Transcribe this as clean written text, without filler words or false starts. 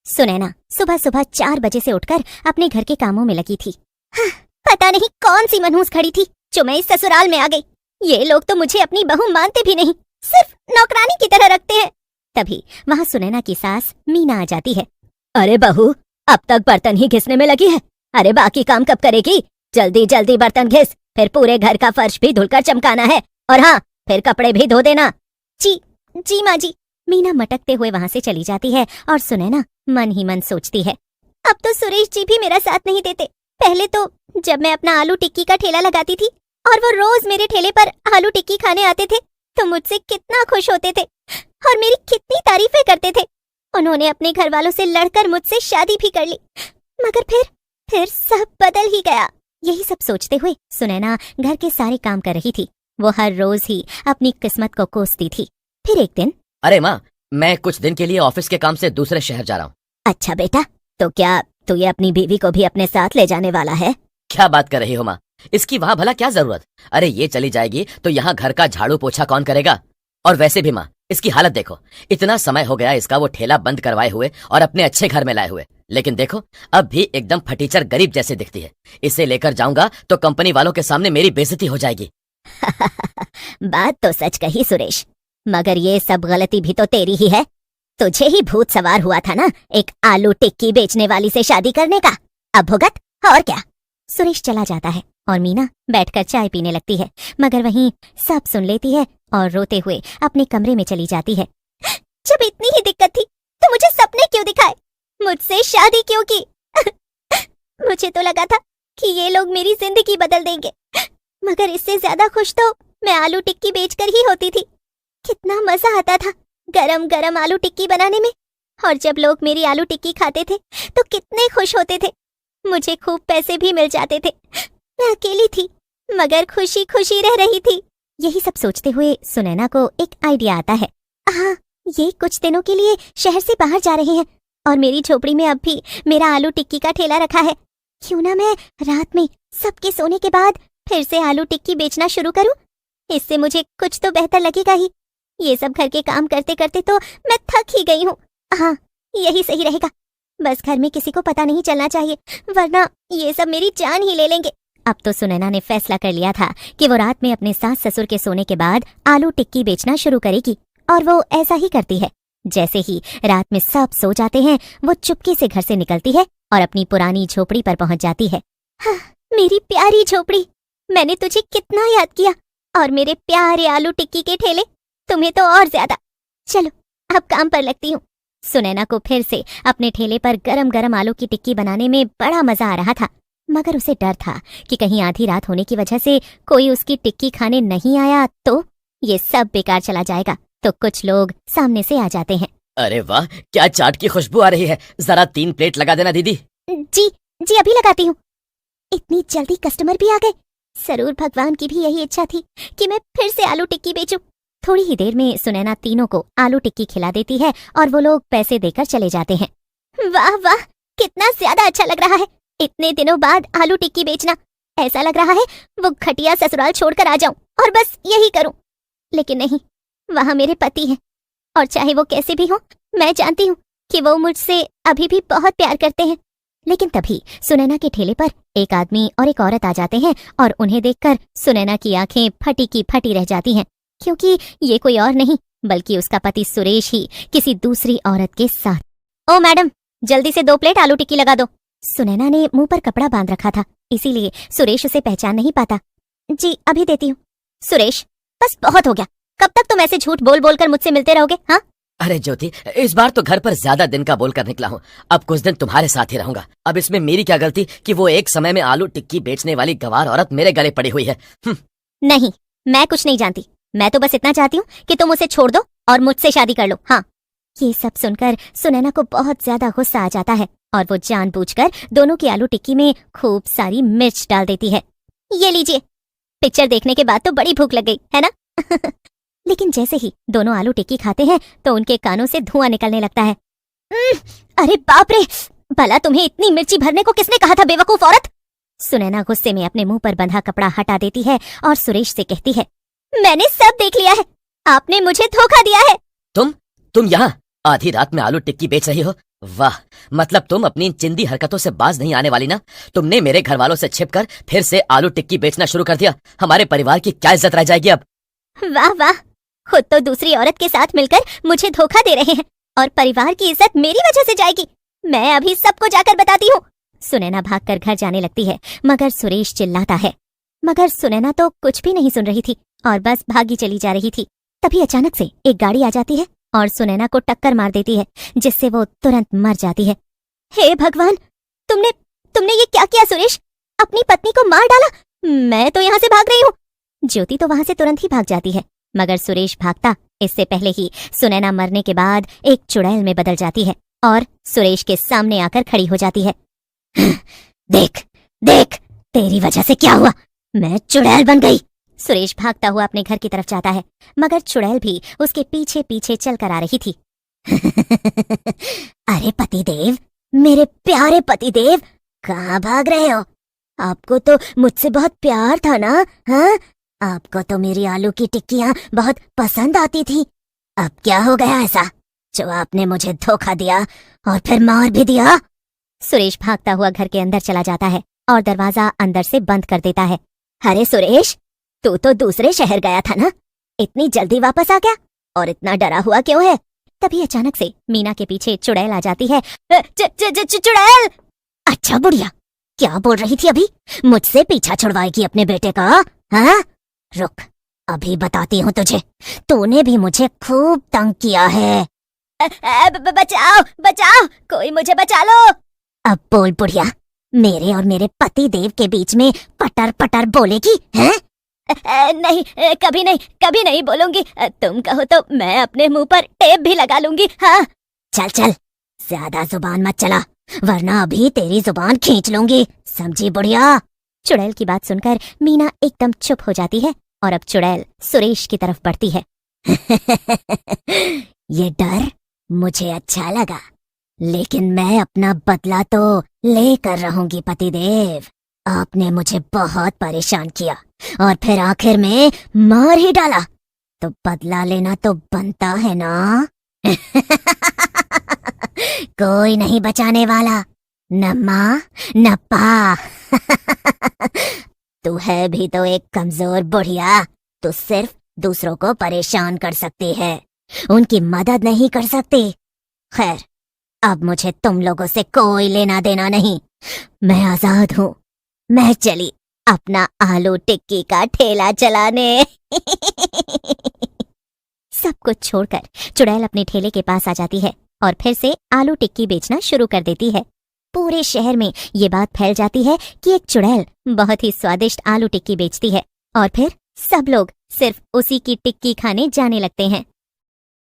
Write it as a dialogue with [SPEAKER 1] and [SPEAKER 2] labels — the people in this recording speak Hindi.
[SPEAKER 1] सुनैना सुबह सुबह 4 बजे से उठकर अपने घर के कामों में लगी थी। पता नहीं कौन सी मनहूस खड़ी थी जो मैं इस ससुराल में आ गई। ये लोग तो मुझे अपनी बहू मानते भी नहीं, सिर्फ नौकरानी की तरह रखते हैं। तभी वहाँ सुनैना की सास मीना आ जाती है। अरे बहू, अब तक बर्तन ही घिसने में लगी है। अरे बाकी काम कब करेगी? जल्दी जल्दी बर्तन घिस, फिर पूरे घर का फर्श भी धुलकर चमकाना है, और हाँ, फिर कपड़े भी धो देना। जी माँ जी। मीना मटकते हुए वहाँ से चली जाती है और सुनैना मन ही मन सोचती है, अब तो सुरेश जी भी मेरा साथ नहीं देते। पहले तो जब मैं अपना आलू टिक्की का ठेला लगाती थी और वो रोज मेरे ठेले पर आलू टिक्की खाने आते थे तो मुझसे कितना खुश होते थे और मेरी कितनी तारीफें करते थे। उन्होंने अपने घर वालों से लड़कर मुझसे शादी भी कर ली, मगर फिर सब बदल ही गया। यही सब सोचते हुए सुनैना घर के सारे काम कर रही थी। वो हर रोज ही अपनी किस्मत को कोसती थी। फिर एक दिन,
[SPEAKER 2] अरे माँ, मैं कुछ दिन के लिए ऑफिस के काम से दूसरे शहर जा रहा हूँ।
[SPEAKER 1] अच्छा बेटा, तो क्या तू ये अपनी बीवी को भी अपने साथ ले जाने वाला है?
[SPEAKER 2] क्या बात कर रही हो माँ, इसकी वहाँ भला क्या जरूरत? अरे ये चली जाएगी तो यहाँ घर का झाड़ू पोछा कौन करेगा? और वैसे भी माँ, इसकी हालत देखो, इतना समय हो गया इसका वो ठेला बंद करवाए हुए और अपने अच्छे घर में लाए हुए, लेकिन देखो अब भी एकदम फटीचर गरीब जैसे दिखती है। इसे लेकर जाऊंगा तो कंपनी वालों के सामने मेरी बेइज्जती हो जाएगी।
[SPEAKER 1] बात तो सच कही सुरेश, मगर ये सब गलती भी तो तेरी ही है। तुझे ही भूत सवार हुआ था ना एक आलू टिक्की बेचने वाली से शादी करने का। अब भुगत, और क्या। सुरेश चला जाता है और मीना बैठकर चाय पीने लगती है, मगर वहीं सब सुन लेती है और रोते हुए अपने कमरे में चली जाती है। जब इतनी ही दिक्कत थी तो मुझे सपने क्यों दिखाए, मुझसे शादी क्यों की? मुझे तो लगा था कि ये लोग मेरी जिंदगी बदल देंगे, मगर इससे ज्यादा खुश तो मैं आलू टिक्की बेचकर ही होती थी। कितना मजा आता था गरम गरम आलू टिक्की बनाने में, और जब लोग मेरी आलू टिक्की खाते थे तो कितने खुश होते थे। मुझे खूब पैसे भी मिल जाते थे। मैं अकेली थी मगर खुशी खुशी रह रही थी। यही सब सोचते हुए सुनैना को एक आइडिया आता है। हाँ, ये कुछ दिनों के लिए शहर से बाहर जा रहे हैं और मेरी झोपड़ी में अब भी मेरा आलू टिक्की का ठेला रखा है। क्यों ना मैं रात में सबके सोने के बाद फिर से आलू टिक्की बेचना शुरू करूं? इससे मुझे कुछ तो बेहतर लगेगा ही। ये सब घर के काम करते करते तो मैं थक ही गई हूँ। हाँ, यही सही रहेगा। बस घर में किसी को पता नहीं चलना चाहिए, वरना ये सब मेरी जान ही ले लेंगे। अब तो सुनैना ने फैसला कर लिया था कि वो रात में अपने सास ससुर के सोने के बाद आलू टिक्की बेचना शुरू करेगी, और वो ऐसा ही करती है। जैसे ही रात में सब सो जाते हैं, वो चुपके से घर से निकलती है और अपनी पुरानी झोपड़ी पर पहुंच जाती है। हाँ, मेरी प्यारी झोपड़ी, मैंने तुझे कितना याद किया, और मेरे प्यारे आलू टिक्की के ठेले, तुम्हें तो और ज्यादा। चलो अब काम पर लगती हूँ। सुनैना को फिर से अपने ठेले पर गरम गरम आलू की टिक्की बनाने में बड़ा मजा आ रहा था, मगर उसे डर था कि कहीं आधी रात होने की वजह से कोई उसकी टिक्की खाने नहीं आया तो ये सब बेकार चला जाएगा। तो कुछ लोग सामने से आ जाते हैं।
[SPEAKER 2] अरे वाह, क्या चाट की खुशबू आ रही है, जरा 3 प्लेट लगा देना दीदी।
[SPEAKER 1] जी अभी लगाती हूँ। इतनी जल्दी कस्टमर भी आ गए। जरूर भगवान की भी यही इच्छा थी कि मैं फिर से आलू टिक्की बेचूं। थोड़ी ही देर में सुनैना तीनों को आलू टिक्की खिला देती है और वो लोग पैसे देकर चले जाते हैं। वाह वाह, कितना ज्यादा अच्छा लग रहा है इतने दिनों बाद आलू टिक्की बेचना। ऐसा लग रहा है वो घटिया ससुराल छोड़कर आ जाऊं और बस यही करूं। लेकिन नहीं, वहाँ मेरे पति हैं, और चाहे वो कैसे भी हो, मैं जानती हूँ कि वो मुझसे अभी भी बहुत प्यार करते हैं। लेकिन तभी सुनैना के ठेले पर एक आदमी और एक औरत आ जाते हैं, और उन्हें देखकर सुनैना की आंखें फटी की फटी रह जाती हैं, क्योंकि ये कोई और नहीं बल्कि उसका पति सुरेश ही किसी दूसरी औरत के साथ। ओ मैडम, जल्दी से 2 प्लेट आलू टिक्की लगा दो। सुनैना ने मुंह पर कपड़ा बांध रखा था, इसीलिए सुरेश उसे पहचान नहीं पाता। जी अभी देती हूँ। सुरेश, बस बहुत हो गया, कब तक तुम ऐसे झूठ बोल बोल कर मुझसे मिलते रहोगे? हाँ,
[SPEAKER 2] अरे ज्योति, इस बार तो घर पर ज्यादा दिन का बोलकर निकला हूँ, अब कुछ दिन तुम्हारे साथ ही रहूंगा। अब इसमें मेरी क्या गलती कि वो एक समय में आलू टिक्की बेचने वाली गंवार औरत मेरे गले पड़ी हुई है।
[SPEAKER 1] नहीं, मैं कुछ नहीं जानती। मैं तो बस इतना चाहती हूँ कि तुम उसे छोड़ दो और मुझसे शादी कर लो। हाँ। ये सब सुनकर सुनैना को बहुत ज्यादा गुस्सा आ जाता है, और वो जानबूझकर दोनों की आलू टिक्की में खूब सारी मिर्च डाल देती है। ये लीजिए, पिक्चर देखने के बाद तो बड़ी भूख लग गई है ना? लेकिन जैसे ही दोनों आलू टिक्की खाते हैं तो उनके कानों से धुआं निकलने लगता है। अरे बाप रे, भला तुम्हें इतनी मिर्ची भरने को किसने कहा था, बेवकूफ औरत? सुनैना गुस्से में अपने मुंह पर बंधा कपड़ा हटा देती है और सुरेश से कहती है, मैंने सब देख लिया है, आपने मुझे धोखा दिया है।
[SPEAKER 2] तुम यहाँ? आधी रात में आलू टिक्की बेच रही हो? वाह, मतलब तुम अपनी इन चिंदी हरकतों से बाज नहीं आने वाली ना। तुमने मेरे घर वालों से छिपकर फिर से आलू टिक्की बेचना शुरू कर दिया। हमारे परिवार की क्या इज्जत रह जाएगी अब?
[SPEAKER 1] वाह वाह, खुद तो दूसरी औरत के साथ मिलकर मुझे धोखा दे रहे हैं और परिवार की इज्जत मेरी वजह से जाएगी। मैं अभी सबको जाकर बताती हूँ। सुनैना भागकर घर जाने लगती है, मगर सुरेश चिल्लाता है। मगर सुनैना तो कुछ भी नहीं सुन रही थी और बस भागी चली जा रही थी। तभी अचानक से एक गाड़ी आ जाती है और सुनैना को टक्कर मार देती है, जिससे वो तुरंत मर जाती है। हे भगवान, तुमने ये क्या किया सुरेश? अपनी पत्नी को मार डाला। मैं तो यहाँ से भाग रही हूँ। ज्योति तो वहां से तुरंत ही भाग जाती है, मगर सुरेश भागता इससे पहले ही सुनैना मरने के बाद एक चुड़ैल में बदल जाती है और सुरेश के सामने आकर खड़ी हो जाती है। देख देख, तेरी वजह से क्या हुआ, मैं चुड़ैल बन गई। सुरेश भागता हुआ अपने घर की तरफ जाता है, मगर चुड़ैल भी उसके पीछे पीछे चलकर आ रही थी। अरे पतिदेव, मेरे प्यारे पतिदेव, कहाँ भाग रहे हो? आपको तो मुझसे बहुत प्यार था ना? हाँ, आपको तो मेरी आलू की टिक्कियां बहुत पसंद आती थी। अब क्या हो गया ऐसा जो आपने मुझे धोखा दिया और फिर मार भी दिया? सुरेश भागता हुआ घर के अंदर चला जाता है और दरवाजा अंदर से बंद कर देता है। अरे सुरेश, तू तो दूसरे शहर गया था ना, इतनी जल्दी वापस आ गया और इतना डरा हुआ क्यों है? तभी अचानक से मीना के पीछे चुड़ैल आ जाती है। चुड़ैल! अच्छा बुढ़िया, क्या बोल रही थी अभी? मुझसे पीछा छुड़वाएगी अपने बेटे का? हाँ, रुक, अभी बताती हूँ तुझे। तूने भी मुझे खूब तंग किया है। बचाओ बचाओ, कोई मुझे बचा लो। अब बोल बुढ़िया, मेरे और मेरे पति देव के बीच में पटर पटर बोलेगी हैं? नहीं, कभी नहीं बोलूंगी। तुम कहो तो मैं अपने मुंह पर टेप भी लगा लूंगी। हाँ, चल चल, ज्यादा जुबान मत चला, वरना अभी तेरी जुबान खींच लूंगी, समझी बुढ़िया? चुड़ैल की बात सुनकर मीना एकदम चुप हो जाती है और अब चुड़ैल सुरेश की तरफ बढ़ती है। ये डर मुझे अच्छा लगा, लेकिन मैं अपना बदला तो लेकर रहूंगी पतिदेव। आपने मुझे बहुत परेशान किया और फिर आखिर में मार ही डाला, तो बदला लेना तो बनता है ना? कोई नहीं बचाने वाला, न माँ न पा। तू है भी तो एक कमजोर बुढ़िया। तू सिर्फ दूसरों को परेशान कर सकती है, उनकी मदद नहीं कर सकती। खैर, अब मुझे तुम लोगों से कोई लेना देना नहीं, मैं आजाद हूँ। मैं चली अपना आलू टिक्की का ठेला चलाने। सब कुछ छोड़कर चुड़ैल अपने ठेले के पास आ जाती है और फिर से आलू टिक्की बेचना शुरू कर देती है। पूरे शहर में ये बात फैल जाती है कि एक चुड़ैल बहुत ही स्वादिष्ट आलू टिक्की बेचती है और फिर सब लोग सिर्फ उसी की टिक्की खाने जाने लगते हैं।